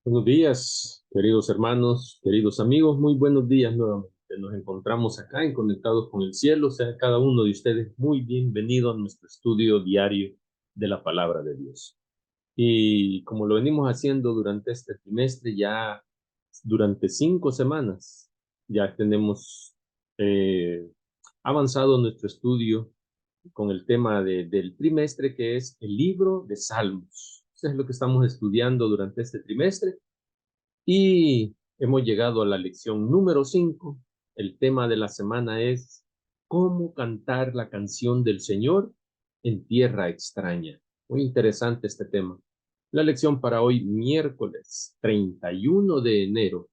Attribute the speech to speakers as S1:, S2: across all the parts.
S1: Buenos días, queridos hermanos, queridos amigos, muy buenos días nuevamente. Nos encontramos acá en Conectados con el Cielo. Sea cada uno de ustedes muy bienvenido a nuestro estudio diario de la Palabra de Dios. Y como lo venimos haciendo durante este trimestre, ya durante 5 semanas, ya tenemos eh, avanzado nuestro estudio con el tema del trimestre, que es el libro de Salmos. Eso es lo que estamos estudiando durante este trimestre. Y hemos llegado a la lección número 5. El tema de la semana es cómo cantar la canción del Señor en tierra extraña. Muy interesante este tema. La lección para hoy, miércoles 31 de enero,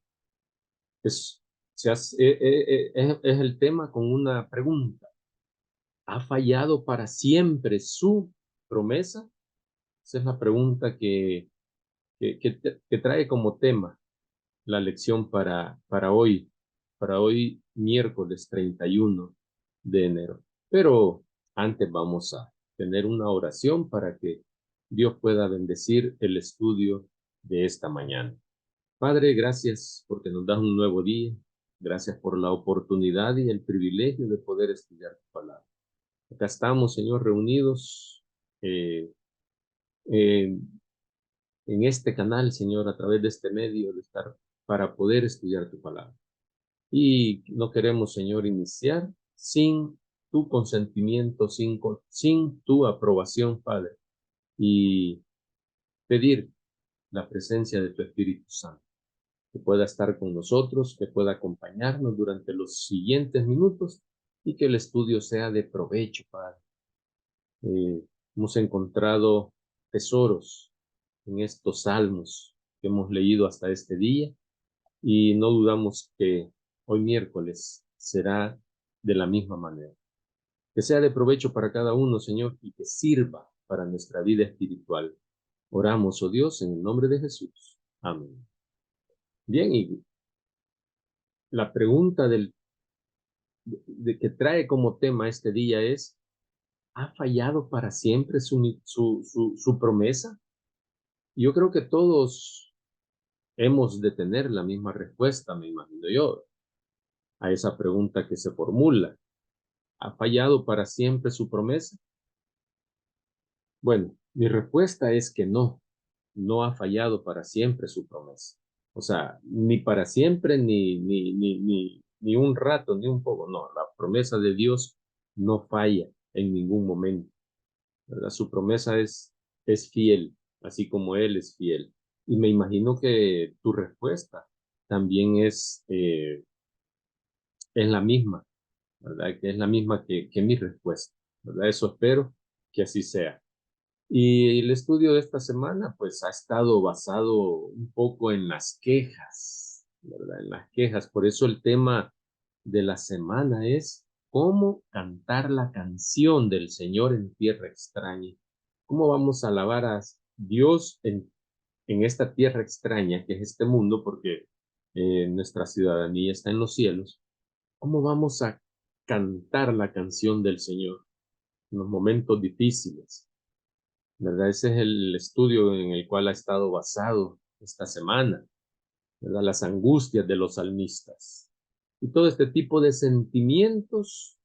S1: es, es el tema con una pregunta. ¿Ha fallado para siempre su promesa? Esa es la pregunta que trae como tema la lección para hoy miércoles 31 de enero. Pero antes vamos a tener una oración para que Dios pueda bendecir el estudio de esta mañana. Padre, gracias porque nos das un nuevo día. Gracias por la oportunidad y el privilegio de poder estudiar tu palabra. Acá estamos, Señor, reunidos eh, eh, en este canal, Señor, a través de este medio de estar para poder estudiar tu palabra. Y no queremos, Señor, iniciar sin tu consentimiento, sin tu aprobación, Padre, y pedir la presencia de tu Espíritu Santo, que pueda estar con nosotros, que pueda acompañarnos durante los siguientes minutos y que el estudio sea de provecho, Padre. Eh, Hemos encontrado tesoros en estos salmos que hemos leído hasta este día y no dudamos que hoy miércoles será de la misma manera. Que sea de provecho para cada uno, Señor, y que sirva para nuestra vida espiritual. Oramos, oh Dios, en el nombre de Jesús. Amén. Bien, y la pregunta que trae como tema este día es, ¿ha fallado para siempre su promesa? Yo creo que todos hemos de tener la misma respuesta, me imagino yo, a esa pregunta que se formula. ¿Ha fallado para siempre su promesa? Bueno, mi respuesta es que no, no ha fallado para siempre su promesa. O sea, ni para siempre, ni un rato, ni un poco. No, la promesa de Dios no falla en ningún momento, ¿verdad? Su promesa es fiel, así como Él es fiel. Y me imagino que tu respuesta también es la misma, ¿verdad? Que es la misma que mi respuesta, ¿verdad? Eso espero que así sea. Y el estudio de esta semana, pues, ha estado basado un poco en las quejas, ¿verdad? En las quejas. Por eso el tema de la semana es cómo cantar la canción del Señor en tierra extraña. ¿Cómo vamos a alabar a Dios en esta tierra extraña que es este mundo? Porque nuestra ciudadanía está en los cielos. ¿Cómo vamos a cantar la canción del Señor en los momentos difíciles? ¿Verdad? Ese es el estudio en el cual ha estado basado esta semana, ¿verdad? Las angustias de los salmistas y todo este tipo de sentimientos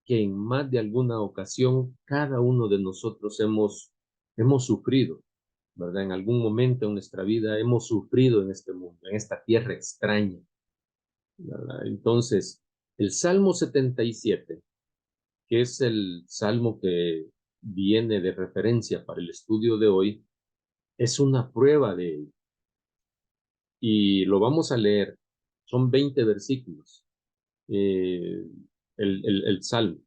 S1: que en más de alguna ocasión cada uno de nosotros hemos sufrido, ¿verdad? En algún momento en nuestra vida hemos sufrido en este mundo, en esta tierra extraña, ¿verdad? Entonces, el Salmo 77, que es el salmo que viene de referencia para el estudio de hoy, es una prueba de ello. Y lo vamos a leer. Son 20 versículos. Eh, el Salmo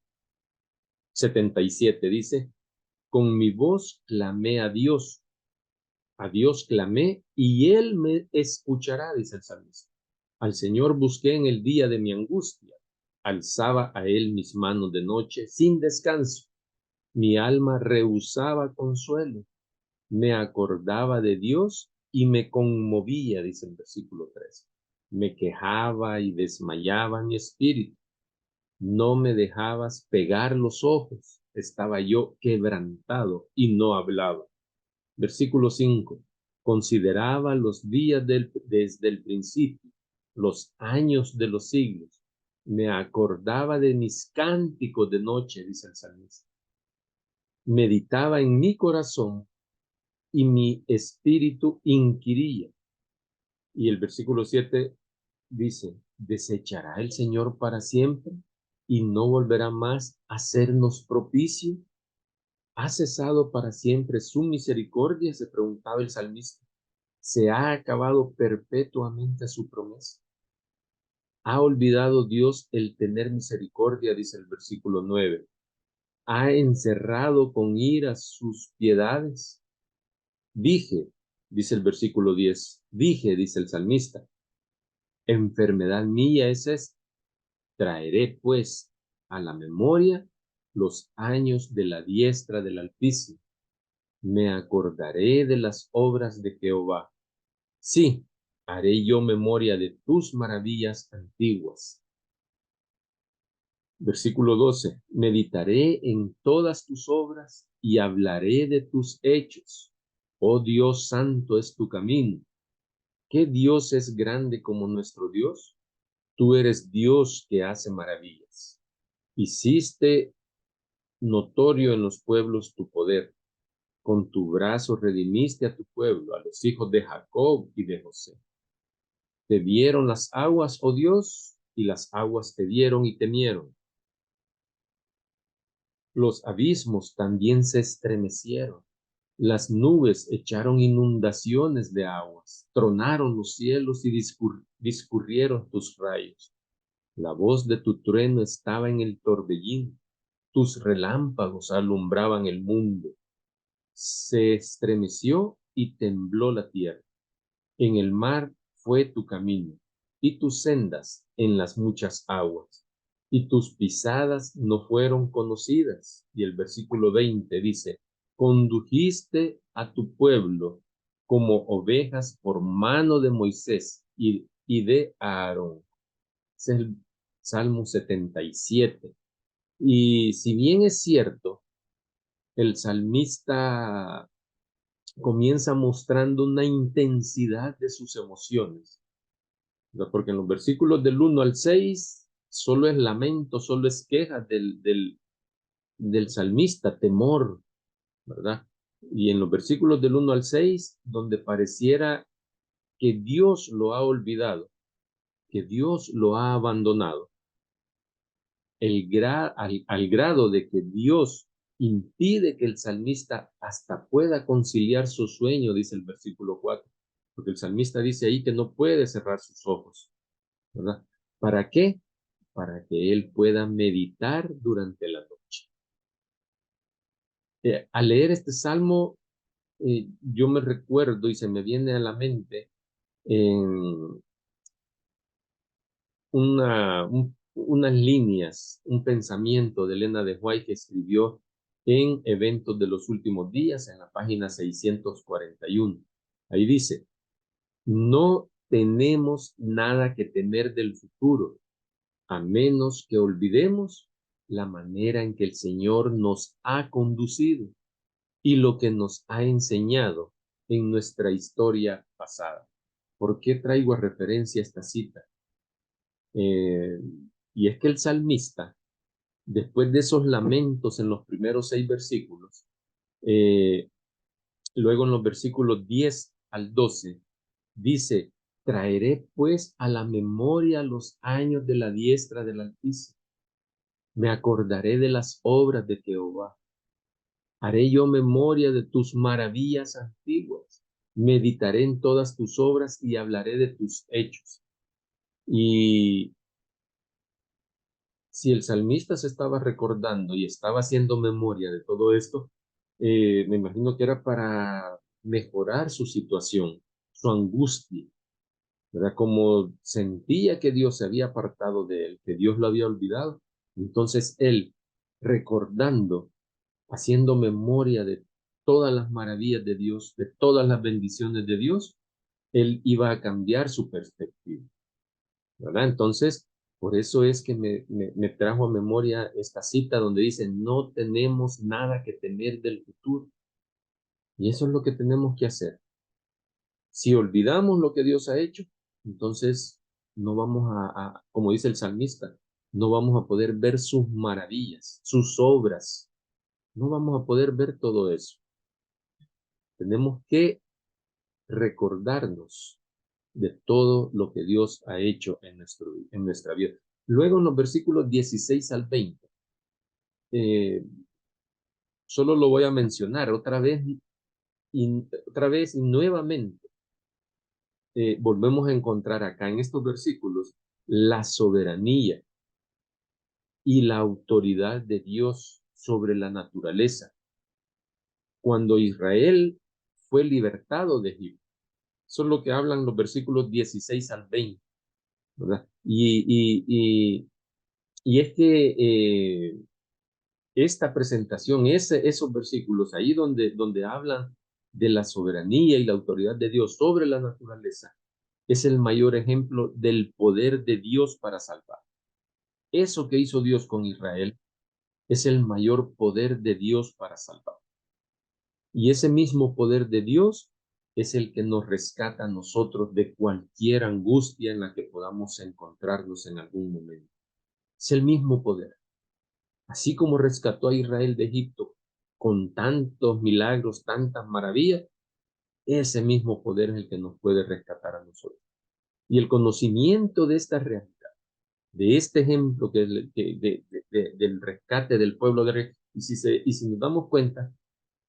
S1: 77 dice, con mi voz clamé a Dios clamé y Él me escuchará, dice el salmista. Al Señor busqué en el día de mi angustia, alzaba a Él mis manos de noche sin descanso. Mi alma rehusaba consuelo, me acordaba de Dios y me conmovía, dice el versículo 3. Me quejaba y desmayaba mi espíritu. No me dejabas pegar los ojos. Estaba yo quebrantado y no hablaba. Versículo 5. Consideraba los días desde el principio, los años de los siglos. Me acordaba de mis cánticos de noche, dice el salmista. Meditaba en mi corazón y mi espíritu inquiría. Y el versículo 7 dice, ¿desechará el Señor para siempre y no volverá más a hacernos propicio? ¿Ha cesado para siempre su misericordia? Se preguntaba el salmista. ¿Se ha acabado perpetuamente su promesa? ¿Ha olvidado Dios el tener misericordia? Dice el versículo 9. ¿Ha encerrado con ira sus piedades? Dije, dice el versículo 10, dije, dice el salmista, enfermedad mía es esta. Traeré pues a la memoria los años de la diestra del Altísimo. Me acordaré de las obras de Jehová. Sí, haré yo memoria de tus maravillas antiguas. Versículo 12. Meditaré en todas tus obras y hablaré de tus hechos. Oh Dios santo es tu camino. ¿Qué Dios es grande como nuestro Dios? Tú eres Dios que hace maravillas. Hiciste notorio en los pueblos tu poder. Con tu brazo redimiste a tu pueblo, a los hijos de Jacob y de José. Te vieron las aguas, oh Dios, y las aguas te vieron y temieron. Los abismos también se estremecieron. Las nubes echaron inundaciones de aguas. Tronaron los cielos y discurrieron tus rayos. La voz de tu trueno estaba en el torbellino. Tus relámpagos alumbraban el mundo. Se estremeció y tembló la tierra. En el mar fue tu camino, y tus sendas en las muchas aguas, y tus pisadas no fueron conocidas. Y el versículo 20 dice, condujiste a tu pueblo como ovejas por mano de Moisés y de Aarón. Es el Salmo 77. Y si bien es cierto, el salmista comienza mostrando una intensidad de sus emociones, ¿verdad? Porque en los versículos del 1 al 6 solo es lamento, solo es queja del salmista, temor, ¿verdad? Y en los versículos del 1 al 6, donde pareciera que Dios lo ha olvidado, que Dios lo ha abandonado, al grado de que Dios impide que el salmista hasta pueda conciliar su sueño, dice el versículo 4, porque el salmista dice ahí que no puede cerrar sus ojos, ¿verdad? ¿Para qué? Para que él pueda meditar durante la noche. Al leer este salmo, yo me recuerdo y se me viene a la mente en unas líneas, un pensamiento de Elena de White que escribió en Eventos de los Últimos Días, en la página 641. Ahí dice, no tenemos nada que temer del futuro, a menos que olvidemos la manera en que el Señor nos ha conducido y lo que nos ha enseñado en nuestra historia pasada. ¿Por qué traigo a referencia esta cita? Eh, y es que el salmista, después de esos lamentos en los primeros 6 versículos, eh, luego en los versículos 10 al 12, dice, traeré pues a la memoria los años de la diestra del Altísimo. Me acordaré de las obras de Jehová. Haré yo memoria de tus maravillas antiguas. Meditaré en todas tus obras y hablaré de tus hechos. Y si el salmista se estaba recordando y estaba haciendo memoria de todo esto, me imagino que era para mejorar su situación, su angustia, ¿verdad? Como sentía que Dios se había apartado de él, que Dios lo había olvidado, entonces él, recordando, haciendo memoria de todas las maravillas de Dios, de todas las bendiciones de Dios, él iba a cambiar su perspectiva, ¿verdad? Entonces, por eso es que me trajo a memoria esta cita donde dice, no tenemos nada que temer del futuro. Y eso es lo que tenemos que hacer, Si olvidamos lo que Dios ha hecho, entonces no vamos como dice el salmista, no vamos a poder ver sus maravillas, sus obras. No vamos a poder ver todo eso. Tenemos que recordarnos de todo lo que Dios ha hecho en nuestra vida. Luego en los versículos 16 al 20, eh, solo lo voy a mencionar otra vez y nuevamente. Volvemos a encontrar acá en estos versículos la soberanía y la autoridad de Dios sobre la naturaleza. Cuando Israel fue libertado de Egipto, eso es lo que hablan los versículos 16 al 20, ¿verdad? Y es que esta presentación, esos versículos ahí donde hablan de la soberanía y la autoridad de Dios sobre la naturaleza, es el mayor ejemplo del poder de Dios para salvar. Eso que hizo Dios con Israel es el mayor poder de Dios para salvar. Y ese mismo poder de Dios es el que nos rescata a nosotros de cualquier angustia en la que podamos encontrarnos en algún momento. Es el mismo poder. Así como rescató a Israel de Egipto con tantos milagros, tantas maravillas, ese mismo poder es el que nos puede rescatar a nosotros. Y el conocimiento de esta realidad, de este ejemplo del rescate del pueblo de Israel, y si nos damos cuenta,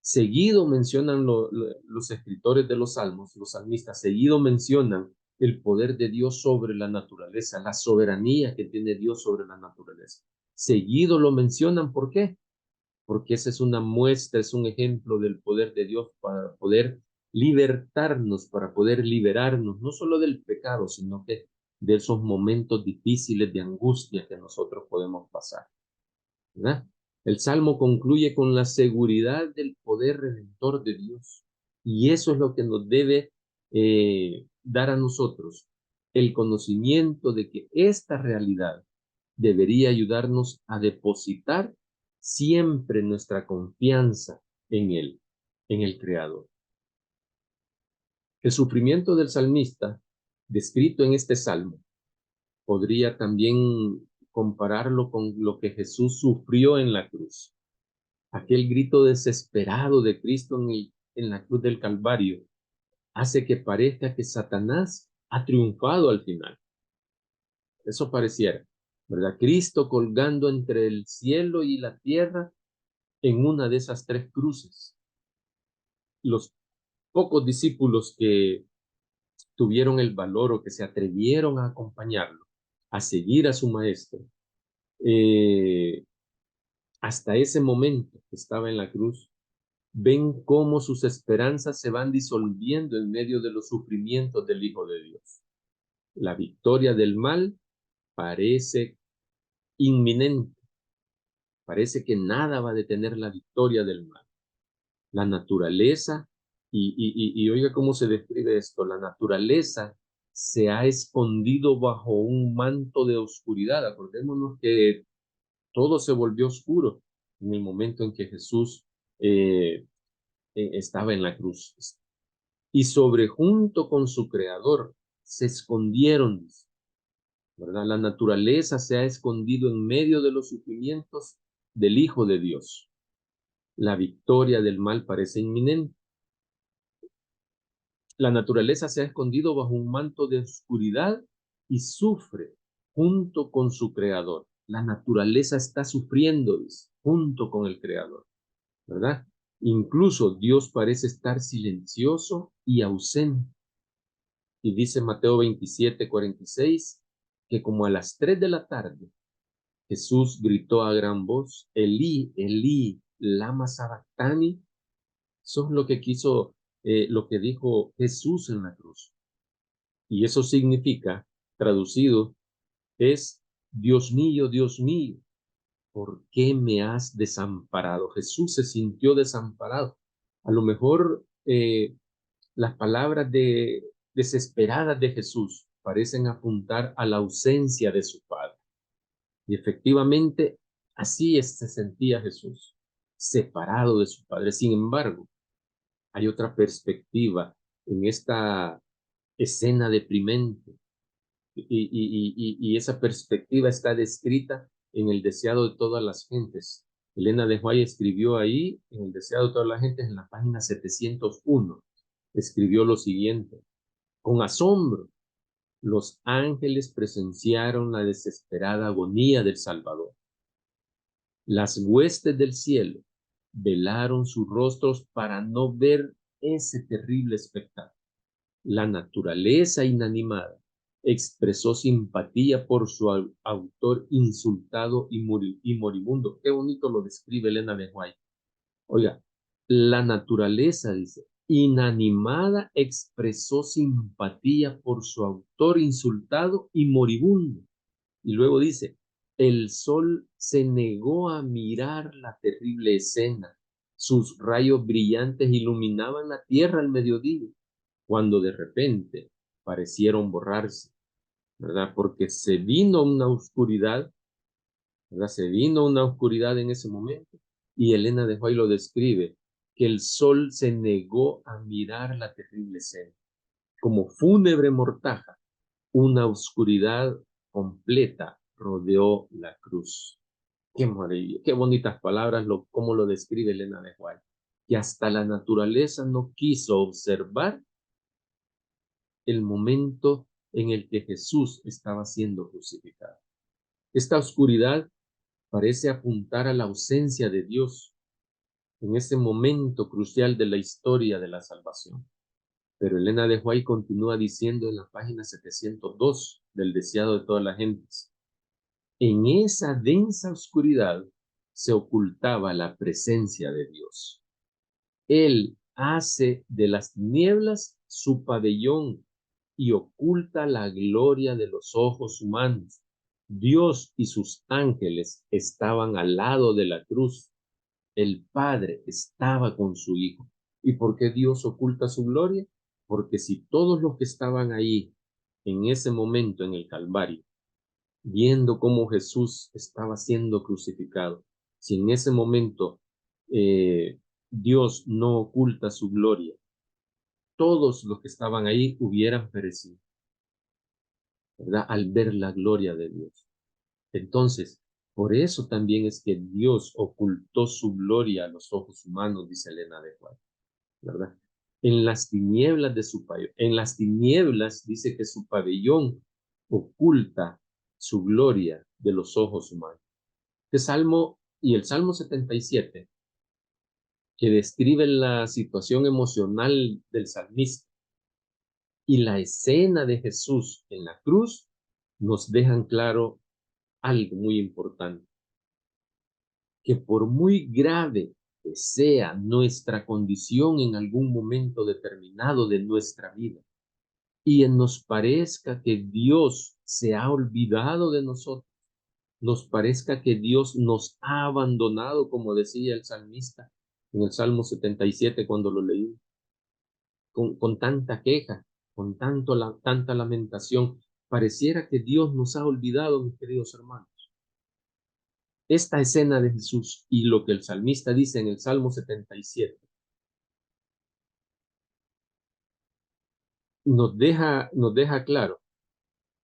S1: seguido mencionan los escritores de los salmos, los salmistas, seguido mencionan el poder de Dios sobre la naturaleza, la soberanía que tiene Dios sobre la naturaleza. Seguido lo mencionan, ¿por qué? Porque esa es una muestra, es un ejemplo del poder de Dios para poder libertarnos, para poder liberarnos, no solo del pecado, sino que de esos momentos difíciles de angustia que nosotros podemos pasar, ¿verdad? El Salmo concluye con la seguridad del poder redentor de Dios. Y eso es lo que nos debe dar a nosotros el conocimiento de que esta realidad debería ayudarnos a depositar siempre nuestra confianza en Él, en el Creador. El sufrimiento del salmista, descrito en este salmo, podría también compararlo con lo que Jesús sufrió en la cruz. Aquel grito desesperado de Cristo en la cruz del Calvario hace que parezca que Satanás ha triunfado al final. Eso pareciera, ¿verdad? Cristo colgando entre el cielo y la tierra en una de esas tres cruces. Los pocos discípulos que tuvieron el valor o que se atrevieron a acompañarlo, a seguir a su maestro, eh, hasta ese momento que estaba en la cruz, ven cómo sus esperanzas se van disolviendo en medio de los sufrimientos del Hijo de Dios. La victoria del mal parece inminente, parece que nada va a detener la victoria del mal. La naturaleza, y oiga cómo se describe esto, la naturaleza se ha escondido bajo un manto de oscuridad. Acordémonos que todo se volvió oscuro en el momento en que Jesús estaba en la cruz. Y sobre junto con su creador se escondieron, ¿verdad? La naturaleza se ha escondido en medio de los sufrimientos del Hijo de Dios. La victoria del mal parece inminente. La naturaleza se ha escondido bajo un manto de oscuridad y sufre junto con su creador. La naturaleza está sufriendo junto con el creador, ¿verdad? Incluso Dios parece estar silencioso y ausente. Y dice Mateo 27:46, que como a las 3 de la tarde, Jesús gritó a gran voz, Elí, Elí, lama sabactani. Eso es lo que dijo Jesús en la cruz. Y eso significa, traducido, es, Dios mío, ¿por qué me has desamparado? Jesús se sintió desamparado. A lo mejor las palabras desesperadas de Jesús parecen apuntar a la ausencia de su Padre. Y efectivamente, se sentía Jesús, separado de su Padre. Sin embargo, hay otra perspectiva en esta escena deprimente. Y esa perspectiva está descrita en El deseado de todas las gentes. Elena de White escribió ahí, en El deseado de todas las gentes, en la página 701, escribió lo siguiente: con asombro, los ángeles presenciaron la desesperada agonía del Salvador. Las huestes del cielo velaron sus rostros para no ver ese terrible espectáculo. La naturaleza inanimada expresó simpatía por su autor insultado y moribundo. Qué bonito lo describe Elena de White. Oiga, la naturaleza, dice, inanimada expresó simpatía por su autor insultado y moribundo. Y luego dice, el sol se negó a mirar la terrible escena. Sus rayos brillantes iluminaban la tierra al mediodía, cuando de repente parecieron borrarse, ¿verdad? Porque se vino una oscuridad, ¿verdad? Se vino una oscuridad en ese momento, y Elena de White lo describe, que el sol se negó a mirar la terrible escena. Como fúnebre mortaja, una oscuridad completa rodeó la cruz. Qué maravilla, qué bonitas palabras, cómo lo describe Elena de White. Que hasta la naturaleza no quiso observar el momento en el que Jesús estaba siendo crucificado. Esta oscuridad parece apuntar a la ausencia de Dios en ese momento crucial de la historia de la salvación. Pero Elena de White continúa diciendo en la página 702 del deseado de todas las gentes: en esa densa oscuridad se ocultaba la presencia de Dios. Él hace de las tinieblas su pabellón y oculta la gloria de los ojos humanos. Dios y sus ángeles estaban al lado de la cruz. El Padre estaba con su Hijo. ¿Y por qué Dios oculta su gloria? Porque si todos los que estaban ahí en ese momento en el Calvario, viendo cómo Jesús estaba siendo crucificado, si en ese momento Dios no oculta su gloria, todos los que estaban ahí hubieran perecido, ¿verdad? Al ver la gloria de Dios. Entonces, por eso también es que Dios ocultó su gloria a los ojos humanos, dice Elena de White, ¿verdad? En las tinieblas de su pabellón, en las tinieblas dice que su pabellón oculta su gloria de los ojos humanos. Este salmo y el Salmo 77, que describe la situación emocional del salmista, y la escena de Jesús en la cruz, nos dejan claro algo muy importante: que por muy grave que sea nuestra condición en algún momento determinado de nuestra vida, y nos parezca que Dios se ha olvidado de nosotros, nos parezca que Dios nos ha abandonado, como decía el salmista en el Salmo 77 cuando lo leí, con tanta queja, con tanta lamentación, pareciera que Dios nos ha olvidado, mis queridos hermanos. Esta escena de Jesús y lo que el salmista dice en el Salmo 77 nos deja claro,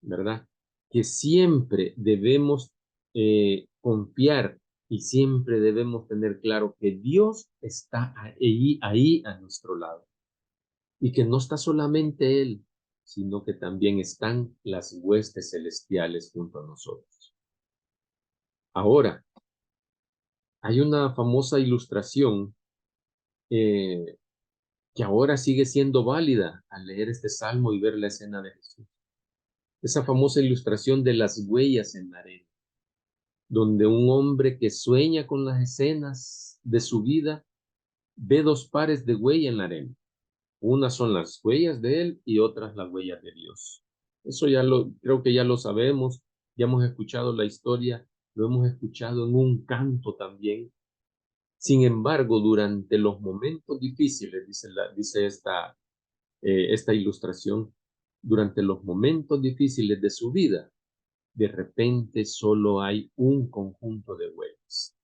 S1: ¿verdad? Que siempre debemos confiar y siempre debemos tener claro que Dios está ahí a nuestro lado, y que no está solamente Él, sino que también están las huestes celestiales junto a nosotros. Ahora, hay una famosa ilustración eh, que ahora sigue siendo válida al leer este salmo y ver la escena de Jesús. Esa famosa ilustración de las huellas en la arena, donde un hombre que sueña con las escenas de su vida ve dos pares de huella en la arena. Unas son las huellas de él y otras las huellas de Dios. Eso creo que ya lo sabemos, ya hemos escuchado la historia, lo hemos escuchado en un canto también. Sin embargo, durante los momentos difíciles, dice esta ilustración, durante los momentos difíciles de su vida, de repente solo hay un conjunto de huellas.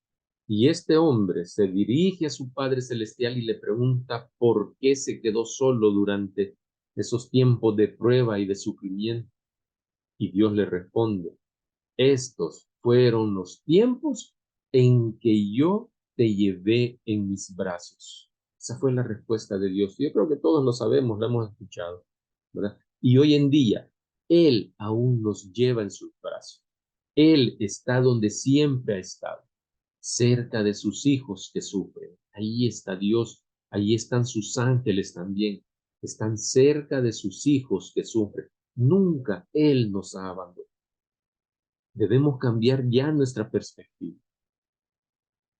S1: Y este hombre se dirige a su Padre Celestial y le pregunta por qué se quedó solo durante esos tiempos de prueba y de sufrimiento. Y Dios le responde, estos fueron los tiempos en que yo te llevé en mis brazos. Esa fue la respuesta de Dios. Yo creo que todos lo sabemos, lo hemos escuchado, ¿verdad? Y hoy en día, Él aún nos lleva en sus brazos. Él está donde siempre ha estado, cerca de sus hijos que sufren. Ahí está Dios, ahí están sus ángeles también. Están cerca de sus hijos que sufren. Nunca Él nos ha abandonado. Debemos cambiar ya nuestra perspectiva.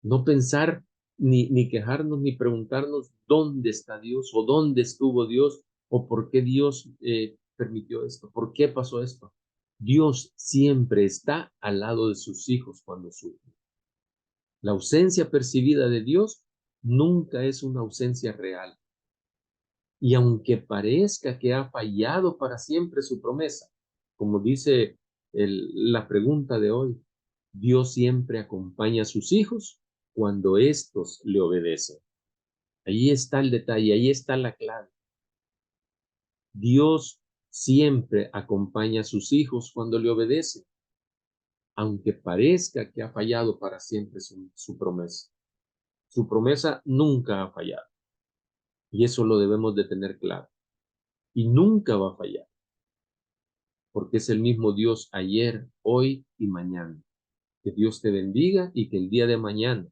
S1: No pensar ni quejarnos ni preguntarnos dónde está Dios o dónde estuvo Dios o por qué Dios permitió esto, por qué pasó esto. Dios siempre está al lado de sus hijos cuando sufren. La ausencia percibida de Dios nunca es una ausencia real. Y aunque parezca que ha fallado para siempre su promesa, como dice la pregunta de hoy, Dios siempre acompaña a sus hijos cuando éstos le obedecen. Ahí está el detalle, ahí está la clave. Dios siempre acompaña a sus hijos cuando le obedecen, aunque parezca que ha fallado para siempre su promesa. Su promesa nunca ha fallado y eso lo debemos de tener claro. Y nunca va a fallar, porque es el mismo Dios ayer, hoy y mañana. Que Dios te bendiga y que el día de mañana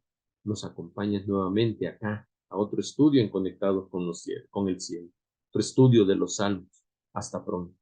S1: nos acompañes nuevamente acá a otro estudio en Conectados con el Cielo, otro estudio de los Salmos. Hasta pronto.